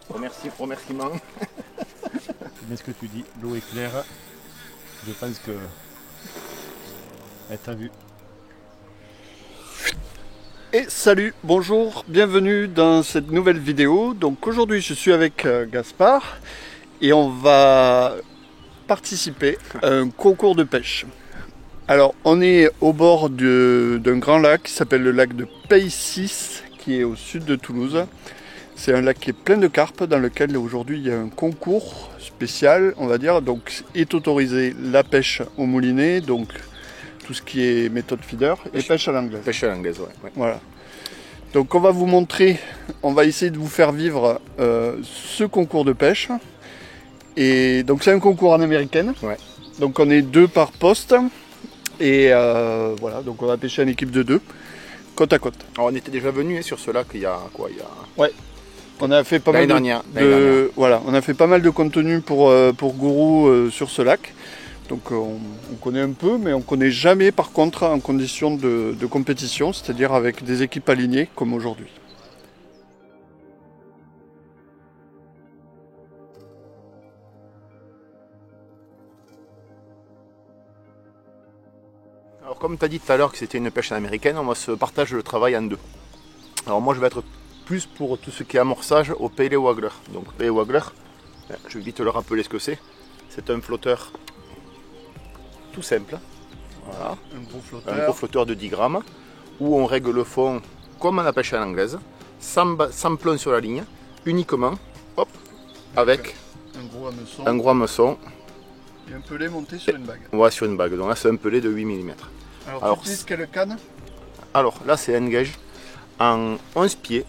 Remerciements. C'est bien ce que tu dis, l'eau est claire. Je pense que elle t'a vu. Et salut, bonjour, bienvenue dans cette nouvelle vidéo. Donc aujourd'hui je suis avec Gaspard et on va participer à un concours de pêche. Alors on est au bord d'un grand lac qui s'appelle le lac de Païssis qui est au sud de Toulouse. C'est un lac qui est plein de carpes dans lequel aujourd'hui il y a un concours spécial, on va dire. Donc est autorisé la pêche au moulinet, donc tout ce qui est méthode feeder et pêche à l'anglaise. Pêche à l'anglaise, ouais. Voilà. Donc on va vous montrer, on va essayer de vous faire vivre ce concours de pêche. Et donc c'est un concours en américaine. Ouais. Donc on est 2 par poste. Et voilà, donc on va pêcher en équipe de 2, côte à côte. Alors on était déjà venu sur ce lac il y a quoi, Ouais. On a fait pas mal dernière. Voilà, on a fait pas mal de contenu pour Gourou sur ce lac. Donc on connaît un peu, mais on ne connaît jamais par contre en condition de compétition, c'est-à-dire avec des équipes alignées comme aujourd'hui. Alors comme tu as dit tout à l'heure que c'était une pêche américaine, on va se partager le travail en 2. Alors moi je vais être plus pour tout ce qui est amorçage au Pele Waggler. Donc Pele Waggler, je vais vite le rappeler ce que c'est. C'est un flotteur tout simple. Voilà. Un gros flotteur de 10 grammes où on règle le fond comme à la pêche à l'anglaise, sans plomb sur la ligne, uniquement hop, avec un gros hameçon et un pelé monté sur une bague. Ouais, sur une bague. Donc là c'est un pelé de 8 mm. Alors tu utilises quelle canne? Alors là c'est Engage en 11 pieds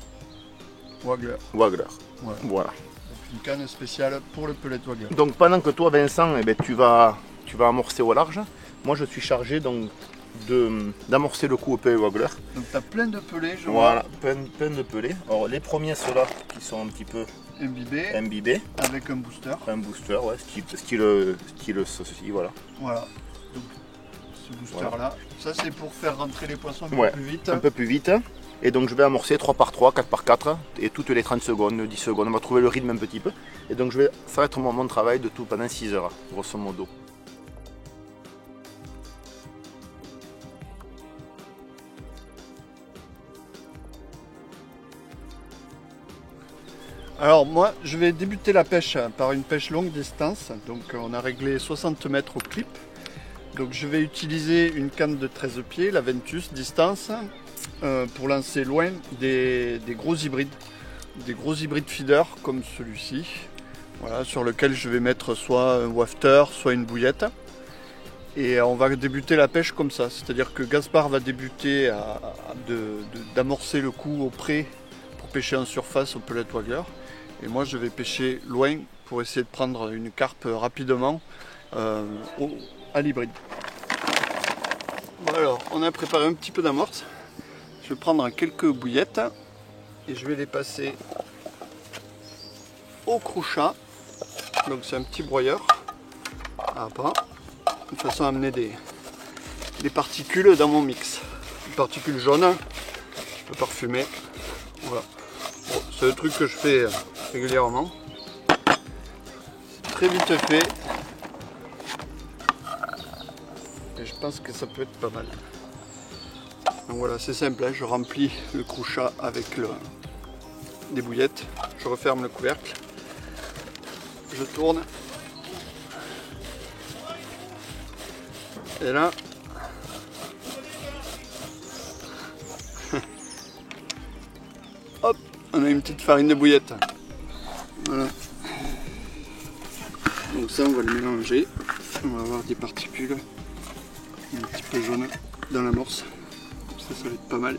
Waggler. Voilà. Donc une canne spéciale pour le pellet de Waggler. Donc pendant que toi Vincent, tu vas amorcer au large, moi je suis chargé donc d'amorcer le coup au pellet Waggler. Donc tu as plein de pelés, je vois. vois. Voilà, plein de pelés. Alors les premiers ceux-là qui sont un petit peu imbibés. Avec un booster. Un booster, ouais, style ceci, voilà. Voilà. Donc ce booster là, ça c'est pour faire rentrer les poissons un peu plus vite. Et donc je vais amorcer 3 par 3, 4 par 4 et toutes les 30 secondes, 10 secondes, on va trouver le rythme un petit peu. Et donc ça va être mon travail de tout pendant 6 heures, grosso modo. Alors moi je vais débuter la pêche par une pêche longue distance. Donc on a réglé 60 mètres au clip. Donc je vais utiliser une canne de 13 pieds, la Ventus distance, pour lancer loin des gros hybrides. Des gros hybrides feeder comme celui-ci. Voilà, sur lequel je vais mettre soit un wafter, soit une bouillette. Et on va débuter la pêche comme ça. C'est-à-dire que Gaspard va débuter d'amorcer le coup au près pour pêcher en surface au pellet waggler. Et moi je vais pêcher loin pour essayer de prendre une carpe rapidement à l'hybride. Bon, alors on a préparé un petit peu d'amorce. Je vais prendre quelques bouillettes et je vais les passer au crouchat. Donc c'est un petit broyeur à bras, de façon à amener des particules dans mon mix. Des particules jaunes, je peux parfumer. Voilà. Bon, c'est un truc que je fais régulièrement. C'est très vite fait. Et je pense que ça peut être pas mal. Donc voilà, c'est simple, hein, je remplis le crouchat avec des bouillettes. Je referme le couvercle. Je tourne. Et là, hop, on a une petite farine de bouillette. Voilà. Donc ça, on va le mélanger. On va avoir des particules un petit peu jaunes dans l'amorce. Ça va être pas mal.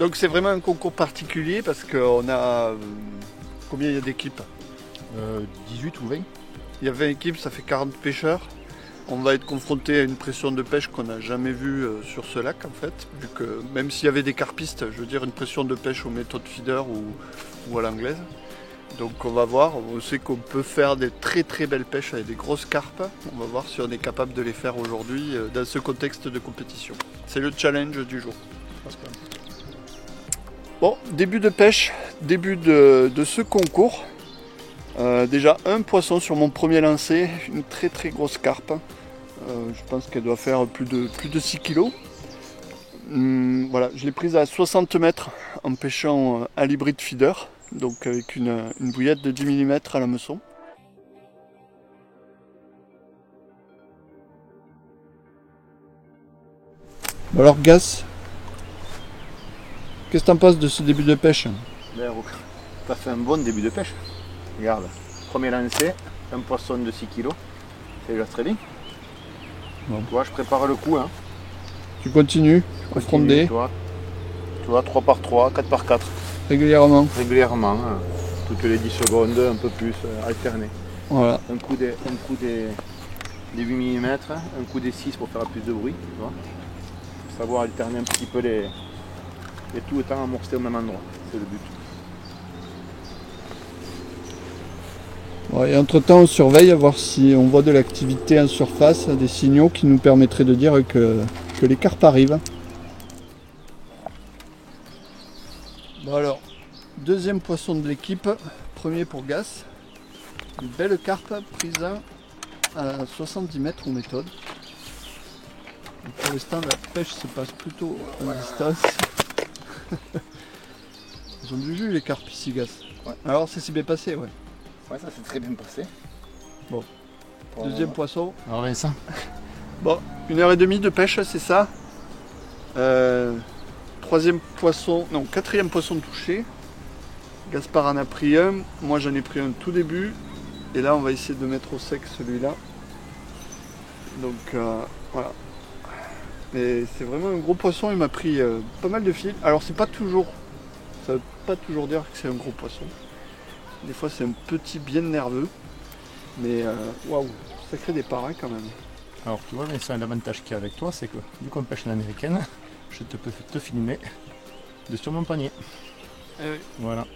Donc c'est vraiment un concours particulier parce qu'on a... Combien il y a d'équipes? 18 ou 20. Il y a 20 équipes, ça fait 40 pêcheurs. on va être confronté à une pression de pêche qu'on n'a jamais vue sur ce lac en fait, vu que même s'il y avait des carpistes, je veux dire une pression de pêche aux méthodes feeder ou à l'anglaise. Donc on va voir, on sait qu'on peut faire des très très belles pêches avec des grosses carpes. On va voir si on est capable de les faire aujourd'hui dans ce contexte de compétition. C'est le challenge du jour. Bon, début de pêche, début de ce concours. Déjà un poisson sur mon premier lancer, une très très grosse carpe. Je pense qu'elle doit faire plus de 6 kg. Voilà, je l'ai prise à 60 mètres en pêchant à l'hybride feeder. Donc avec une bouillette de 10 mm à l'hameçon. Bon alors Gas, qu'est-ce que tu en penses de ce début de pêche? Ça fait un bon début de pêche. Regarde, premier lancé, un poisson de 6 kg. C'est déjà très bien. Bon. Tu vois, je prépare le coup. Hein. Tu continues, au frondé. Tu vois, 3 par 3, 4 par 4. Régulièrement. Régulièrement, toutes les 10 secondes, un peu plus, alterné. Voilà. Un coup des 8 mm, un coup des 6 pour faire plus de bruit. Tu vois. Faut savoir alterner un petit peu les tout étant amorcé au même endroit. C'est le but. Bon, et entre temps on surveille à voir si on voit de l'activité en surface, des signaux qui nous permettraient de dire que les carpes arrivent. Bon alors, deuxième poisson de l'équipe, premier pour Gas. Une belle carpe prise à 70 mètres en méthode. Et pour l'instant la pêche se passe plutôt en distance. Ils ont du jus les carpes ici Gas. Ouais. Alors ça s'est bien passé, ouais. Ouais, ça s'est très bien passé. Bon, deuxième poisson. Alors Vincent, Bon, 1h30 de pêche, c'est ça. Troisième poisson, non, quatrième poisson touché. Gaspard en a pris un, moi j'en ai pris un tout début. Et là on va essayer de mettre au sec celui-là. Donc voilà. Mais c'est vraiment un gros poisson, il m'a pris pas mal de fil. Alors c'est pas toujours, ça veut pas toujours dire que c'est un gros poisson. Des fois c'est un petit bien nerveux. Mais waouh, ça crée des paras quand même. alors tu vois Vincent, l'avantage qu'il y a avec toi, c'est que vu qu'on pêche en américaine, je peux te filmer de sur mon panier. Eh oui. Voilà.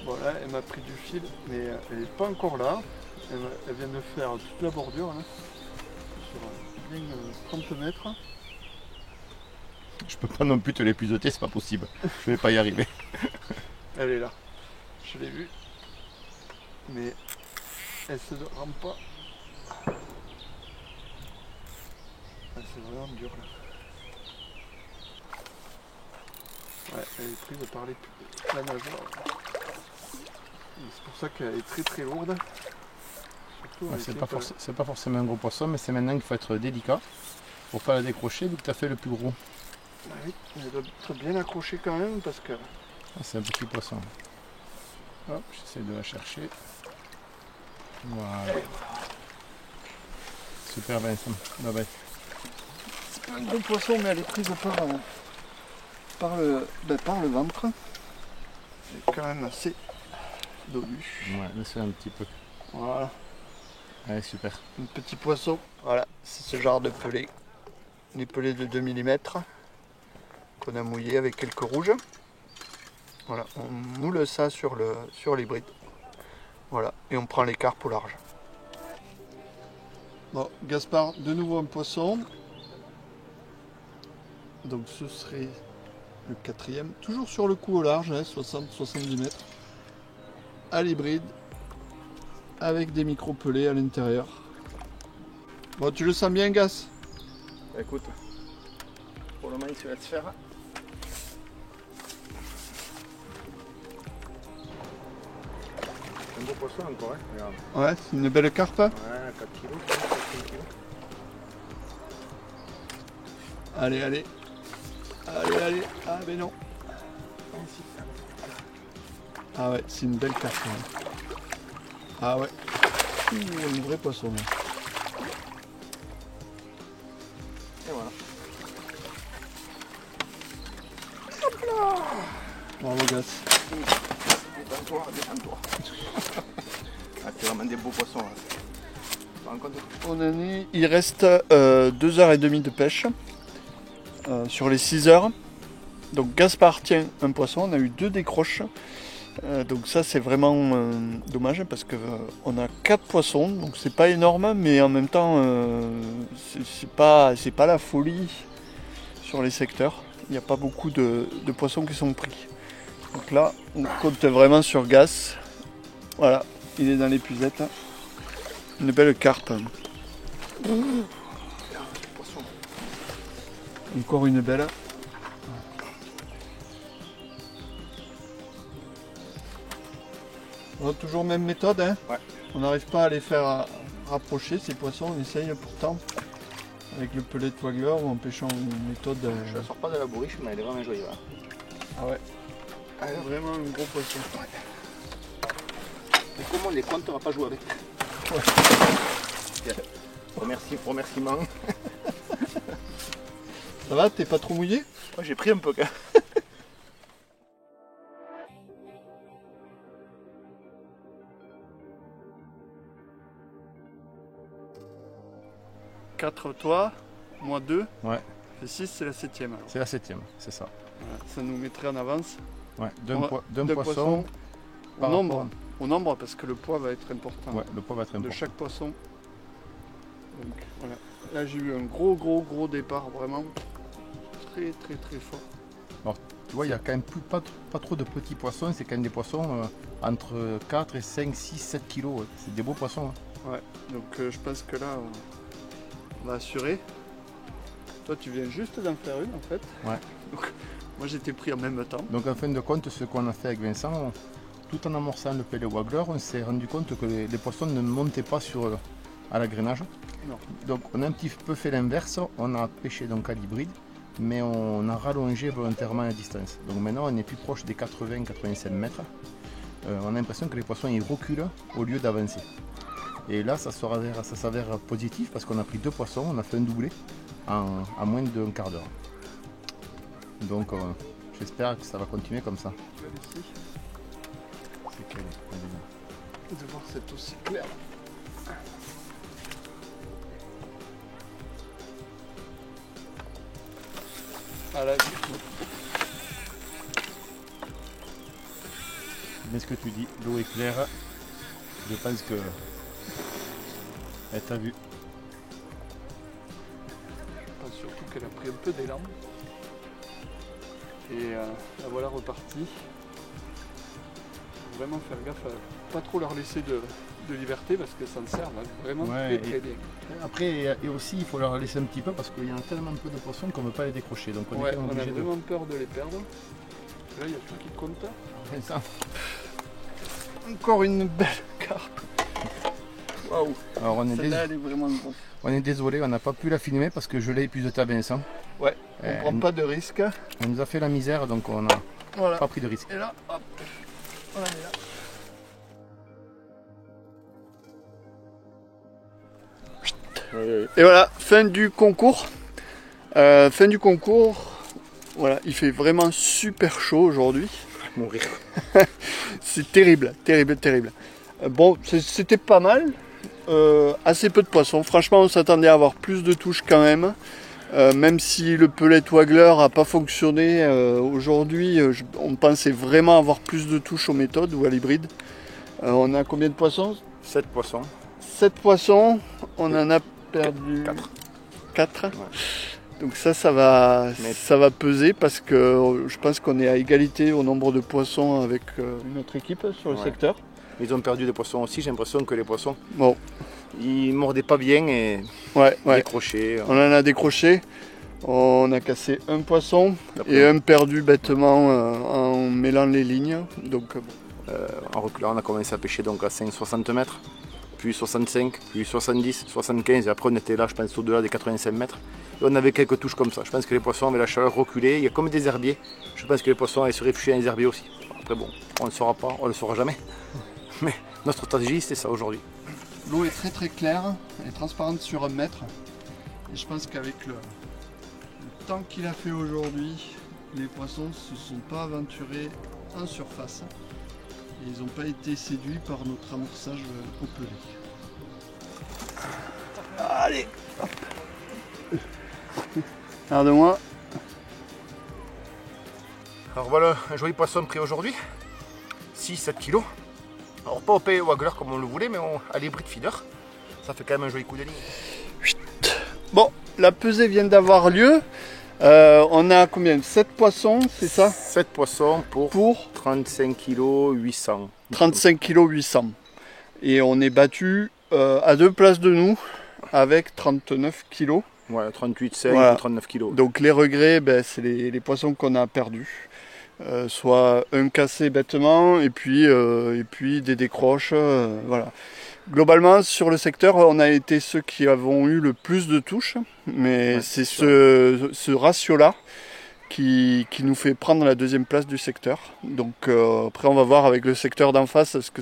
Voilà, elle m'a pris du fil, mais elle n'est pas encore là. Elle vient de faire toute la bordure, là, sur bien 30 mètres. Je peux pas non plus te l'épuiser, c'est pas possible. Je vais pas y arriver. Elle est là, je l'ai vue, mais elle se rend pas. Ah, c'est vraiment dur là. Ouais, elle est prise par la nageoire. C'est pour ça qu'elle est très très lourde. Surtout Ouais, avec c'est les pas forcément un gros poisson, mais c'est maintenant qu'il faut être délicat pour pas la décrocher vu que tu as fait le plus gros. Ah oui, elle doit être bien accrochée quand même parce que. Ah, c'est un petit poisson. Hop, j'essaie de la chercher. Voilà. Super Vincent. Bye bye. C'est pas un gros poisson, mais elle est prise par le ventre. C'est quand même assez dolu. Ouais, laisse-le un petit peu. Voilà, Allez, super. un petit poisson. Voilà, c'est ce genre de pelé. Des pelés de 2 mm qu'on a mouillé avec quelques rouges. Voilà, on moule ça sur l'hybride. Voilà, et on prend les carpes au large. Bon, Gaspard, de nouveau un poisson. Donc ce serait le quatrième. Toujours sur le coup au large, hein, 60-70 mètres. À l'hybride. Avec des micro-pelés à l'intérieur. Bon, tu le sens bien, Gas? Écoute, pour le moment, il se laisse faire. C'est un beau poisson encore, hein, regarde. Ouais, c'est une belle carpe. Ouais, 4 kg, 5 kg. Allez, allez. Allez, allez. Ah, mais non. Ah ouais, c'est une belle carpe. Ouais. Ah ouais. Ouh, un vrai poisson. Là. Et voilà. Bravo, Gas. Détends-toi, détends-toi. Ah, c'est vraiment des beaux poissons. Là. Il reste 2h30 de pêche sur les 6 heures. Donc Gaspard tient un poisson, on a eu 2 décroches. Donc ça c'est vraiment dommage parce qu'on a 4 poissons, donc c'est pas énorme, mais en même temps c'est pas la folie sur les secteurs. Il n'y a pas beaucoup de poissons qui sont pris. Donc là on compte vraiment sur Gas. Voilà, il est dans l'épuisette. Une belle carpe. Encore une belle. On a toujours même méthode, hein. Ouais. On n'arrive pas à les faire rapprocher ces poissons, on essaye pourtant avec le pellet de Wagler ou en pêchant une méthode. Je la sors pas de la bourriche, mais elle est vraiment jolie. Là. Ah ouais. C'est vraiment un gros poisson. Et comment les comptes, on va pas jouer avec. Ouais. Remerciement. Ça va, t'es pas trop mouillé? Moi j'ai pris un peu. 4 toi, moi 2. Ouais. Et 6 c'est la 7ème alors. C'est la 7ème, c'est ça. Voilà, ça nous mettrait en avance. Ouais, d'un Deux poisson. poissons par au nombre parce que le poids va être important. Ouais, le poids va être important. De chaque poisson. Donc voilà. Là j'ai eu un gros départ vraiment très fort. Alors, tu vois, il y a quand même pas trop de petits poissons, c'est quand même des poissons entre 4 et 5, 6, 7 kilos. Ouais. C'est des beaux poissons. Hein. Ouais, donc je pense que là on va assurer. Toi tu viens juste d'en faire une en fait. Ouais. Donc, moi j'étais pris en même temps. Donc en fin de compte, ce qu'on a fait avec Vincent, tout en amorçant le pellet Wagler, on s'est rendu compte que les poissons ne montaient pas à l'agrainage. Non. Donc on a un petit peu fait l'inverse, on a pêché donc à l'hybride, mais on a rallongé volontairement la distance. Donc maintenant on est plus proche des 80-85 mètres. On a l'impression que les poissons ils reculent au lieu d'avancer. Et là ça s'avère positif parce qu'on a pris 2 poissons, on a fait un doublé en moins d'un quart d'heure. Donc j'espère que ça va continuer comme ça. Ici. C'est calé. De voir c'est aussi clair. Voilà. Mais ce que tu dis, l'eau est claire. Je pense que elle t'a vu. Je pense surtout qu'elle a pris un peu d'élan. Et la voilà repartie. Faut vraiment faire gaffe à pas trop leur laisser de liberté parce que ça me sert vraiment Ouais, très bien. Après, et aussi, il faut leur laisser un petit peu parce qu'il y a tellement peu de poissons qu'on ne veut pas les décrocher. Donc on est quand même On a obligé vraiment peur de les perdre. Là, il y a tout qui compte. Ça. Encore une belle carpe. Waouh. Alors Celle-là, elle est vraiment grosse. on est désolé, on n'a pas pu la filmer parce que je l'ai épuisé à Vincent. Ouais, on prend pas de risque. Elle nous a fait la misère, donc on n'a Voilà. pas pris de risque. Et là, hop, on la met là. Et voilà, fin du concours. Voilà, il fait vraiment super chaud aujourd'hui. Mourir. C'est terrible. Bon, c'était pas mal. Assez peu de poissons. Franchement, on s'attendait à avoir plus de touches quand même. Même si le pellet Wagler n'a pas fonctionné aujourd'hui, on pensait vraiment avoir plus de touches aux méthodes ou à l'hybride. On a combien de poissons? 7 poissons. 7 poissons, on en a perdu 4. Ouais. Donc ça va peser parce que je pense qu'on est à égalité au nombre de poissons avec une autre équipe sur le secteur. Ils ont perdu des poissons aussi, j'ai l'impression que les poissons, bon, ils mordaient pas bien et décrochaient. On en a décroché, on a cassé un poisson et un perdu bêtement en mêlant les lignes. Donc, en reculant, on a commencé à pêcher donc à 5-60 mètres, puis 65, puis 70, 75 et après on était là je pense au-delà des 85 mètres. Et on avait quelques touches comme ça. Je pense que les poissons avaient la chaleur reculée, il y a comme des herbiers. Je pense que les poissons allaient se réfugier dans les herbiers aussi. Après bon, on ne saura pas, on ne le saura jamais. Mais notre stratégie c'est ça aujourd'hui. L'eau est très claire, elle est transparente sur 1 mètre. Et je pense qu'avec le temps qu'il a fait aujourd'hui, les poissons ne se sont pas aventurés en surface. Et ils n'ont pas été séduits par notre amorçage au pellet. Allez, hop. Regarde-moi. Alors voilà un joli poisson pris aujourd'hui, 6-7 kg. Alors pas au pay waggler comme on le voulait, mais à l'hybride feeder. Ça fait quand même un joli coup de ligne. Bon, la pesée vient d'avoir lieu. On a combien? 7 poissons, c'est ça? 7 poissons pour 35 kg 800. 35 kg 800. Et on est battu à 2 places de nous avec 39 kg. Ouais, 38,5 voilà. ou 39 kg. Donc les regrets, ben, c'est les poissons qu'on a perdus. Soit un cassé bêtement et puis des décroches. Voilà. Globalement, sur le secteur, on a été ceux qui avons eu le plus de touches. Mais ouais, c'est ce ratio-là qui nous fait prendre la 2e place du secteur. Donc après, on va voir avec le secteur d'en face ce que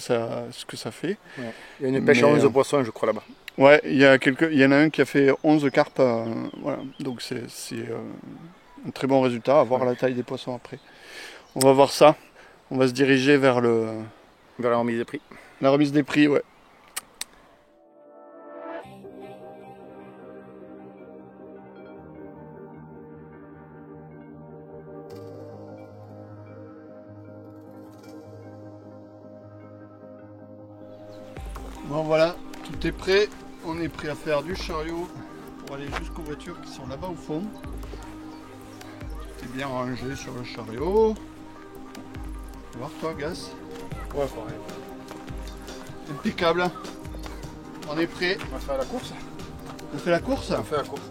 ça fait. Ouais. Il y a une pêche à 11 poissons, je crois, là-bas. Ouais, il y en a un qui a fait 11 carpes. Voilà. Donc c'est un très bon résultat, à voir la taille des poissons après. On va voir ça. On va se diriger vers la remise des prix. La remise des prix, ouais. Bon voilà, tout est prêt. On est prêt à faire du chariot pour aller jusqu'aux voitures qui sont là-bas au fond. Tout est bien rangé sur le chariot. Tu vas voir toi, Gas? Ouais, pareil. Impeccable. On est prêt. On va faire la course. On fait la course? On fait la course.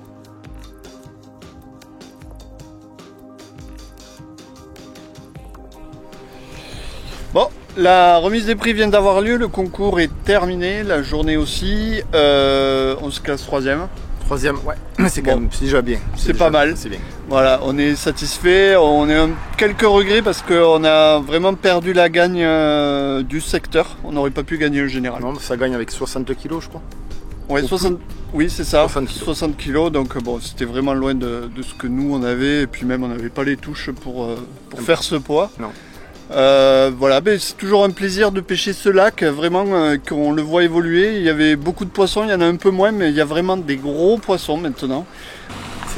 Bon, la remise des prix vient d'avoir lieu, le concours est terminé, la journée aussi. On se classe 3e. 3e, ouais. C'est quand même, c'est déjà bien. C'est pas mal. C'est bien. Voilà, on est satisfait. On a quelques regrets parce qu'on a vraiment perdu la gagne du secteur. On n'aurait pas pu gagner le général. Non, ça gagne avec 60 kg, je crois. Ouais, 60. Oui, c'est ça. 60 kg. Donc bon, c'était vraiment loin de ce que nous on avait. Et puis même, on n'avait pas les touches pour faire ce poids. Non. Voilà, ben, c'est toujours un plaisir de pêcher ce lac, vraiment qu'on le voit évoluer. Il y avait beaucoup de poissons, il y en a un peu moins, mais il y a vraiment des gros poissons maintenant.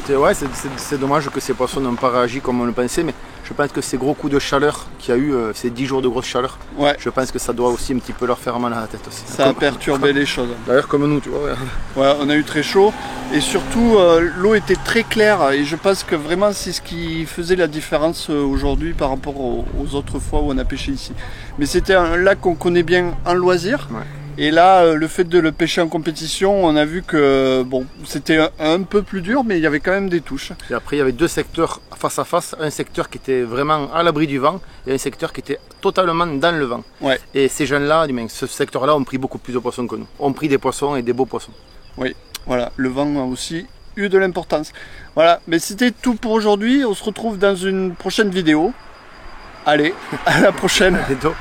Ouais, c'est dommage que ces poissons n'ont pas réagi comme on le pensait, mais je pense que ces gros coups de chaleur qu'il y a eu, ces 10 jours de grosse chaleur, ouais. Je pense que ça doit aussi un petit peu leur faire mal à la tête aussi. Ça a perturbé les choses. D'ailleurs comme nous, tu vois. Ouais, on a eu très chaud et surtout l'eau était très claire et je pense que vraiment c'est ce qui faisait la différence aujourd'hui par rapport aux autres fois où on a pêché ici. Mais c'était un lac qu'on connaît bien en loisir. Ouais. Et là, le fait de le pêcher en compétition, on a vu que bon, c'était un peu plus dur, mais il y avait quand même des touches. Et après, il y avait 2 secteurs face à face. Un secteur qui était vraiment à l'abri du vent et un secteur qui était totalement dans le vent. Ouais. Et ces jeunes-là, ce secteur-là, ont pris beaucoup plus de poissons que nous. Ont pris des poissons et des beaux poissons. Oui, voilà, le vent a aussi eu de l'importance. Voilà, mais c'était tout pour aujourd'hui. On se retrouve dans une prochaine vidéo. Allez, à la prochaine. À bientôt.